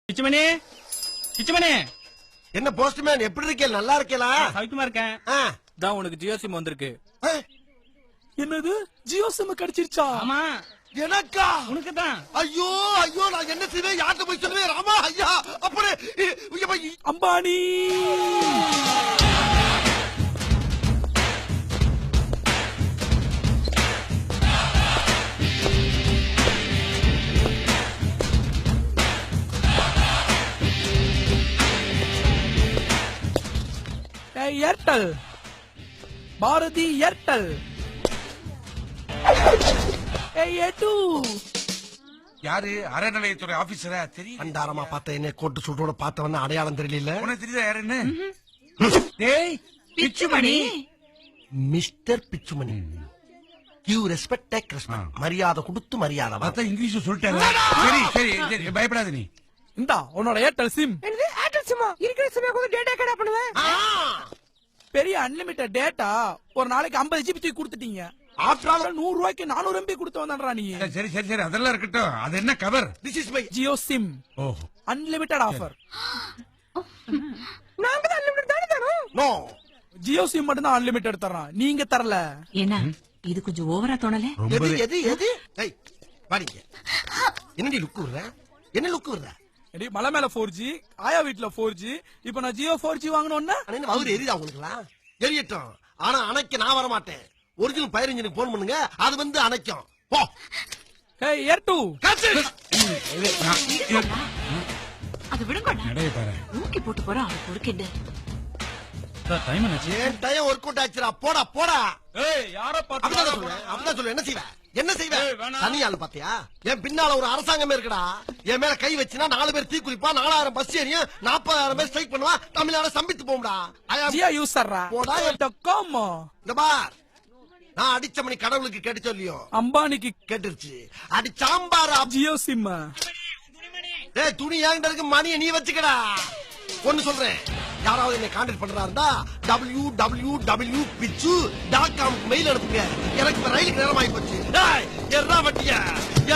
பிச்சுமணி பிச்சுமணி என்ன போஸ்ட்மேன் எப்படி இருக்கே? நல்லா இருக்கேலா? சௌக்கியமா இருக்கேன். தான் உனக்கு ஜியோ சிம் வந்திருக்கு. என்னது ஜியோ சிம் கிடைச்சிருச்சா? ஆமா எனக்கா? உனக்கு தான். ஐயோ ஐயோ நான் என்ன செய்வேன்? யார்கிட்ட போய் சொல்லுவேன்? ராமா ஐயா அப்படி அம்பானி ஏர்டெல் பாரதி ஏர்டெல் யாரு? அறநிலையத்துறை ஆபீசரா? தெரியும். அண்டாரமா பார்த்த என்ன கோட்டு சூட்டோட பார்த்தவன அடையாளம் தெரியல. உனக்கு தெரியுதா யாருன்னு? டேய் Pichumani, mister Pichumani. You respect take respect. மரியாதை கொடுத்து மரியாதை. பார்த்தா இங்கிலீஷ் சொல்லிட்டாங்க. சரி சரி சரி, பயப்படாத நீ. இந்தா உன்னோட ஏர்டெல் சிம். ஏர்டெல் சிம்மா இருக்கிற சிம்மா கொஞ்சம் டேட்டா கடா பண்ணுவேன். பெரிய அன்லிமிட்டட் டேட்டா ஒரு நாளைக்கு 50 ஜிபி தூக்கி கொடுத்துட்டீங்க. ஆஃப்டர் ஆல் 100 ரூபாய்க்கு 400 MB கொடுத்து வந்தான்றா நீ. சரி சரி சரி, அதெல்லாம் இருக்கட்டும். அது என்ன cover? This is my Jio sim ஓஹோ, அன்லிமிட்டட் ஆஃபர். நாங்க தான் அன்லிமிட்டட் தானே தரோம். நோ, ஜியோ சிம் மட்டும் தான் அன்லிமிட்டட் தர்றான், நீங்க தரல. என்ன இது கொஞ்சம் ஓவரா தோணல? எது எது எது? ஏய் வாடிங்க. என்னடி லுக் விடுற? என்ன லுக் விடுற? எடி மலை மேல 4G, ஆயா வீட்ல 4G, இப்போ நான் ஜியோ 4G வாங்கணும்னா அண்ணே அவரு எரியுதா உங்களுக்குலாம்? எரியட்டும். ஆனா அணைக்க நான் வர மாட்டேன். ஒரிஜினல் ஃபயர் இன்ஜினுக்கு போன் பண்ணுங்க, அது வந்து அணைக்கும். போ. ஏய் ஏர்2 அது விடுங்க, நடைய பாரு. ஊக்கி போட்டு போறா அவ கொடுக்கெண்டு. டைம் என்னாச்சு? ஏன் டைம் ஒர்க் அவுட் ஆச்சுடா. போடா போடா. ஏய் யார அப்படிதான் சொல்லுவேன். அப்படிதான் சொல்லுவேன். என்ன செய்வேன்? என்ன செய்வேன்? தனியாள் பாத்தியா? என் பின்னால ஒரு அரசாங்கமே இருக்குடா. என் மேல கை வச்சுனா 4 பேர் தீ குளிப்பா, 4000 பஸ் ஏறியும், 40,000 பேர் ஸ்ட்ரைக் பண்ணுவா, தமிழ்நாடு சம்பித்து போம்டா. ஜியோ யூசர்ரா போடா. டொக்கோமோ. இந்த பார், நான் அடிச்ச மணி கடவுளுக்கு கேட்டு சொல்லியோ? அம்பானிக்கு கேட்டுருச்சு. அடி சாம்பாரா. ஜியோ சிம். ஏய் துணி ஏங்கிட்ட இருக்கு, மணியை நீ வச்சுக்கடா. ஒன்னு சொல்றேன், யாராவது என்னை கான்டாக்ட் பண்றா இருந்தா www.pitchu.com மெயில் அனுப்புங்க. எனக்கு இப்ப ரயிலுக்கு நேரம் ஆகி போச்சு. எர்ரா வட்டியா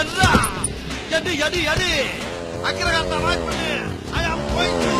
எர்ரா எடு எடு எடு. அக்கிரகாரத்தை அவாய்ட் பண்ணு. ஐ ஆம் கோயிங் டு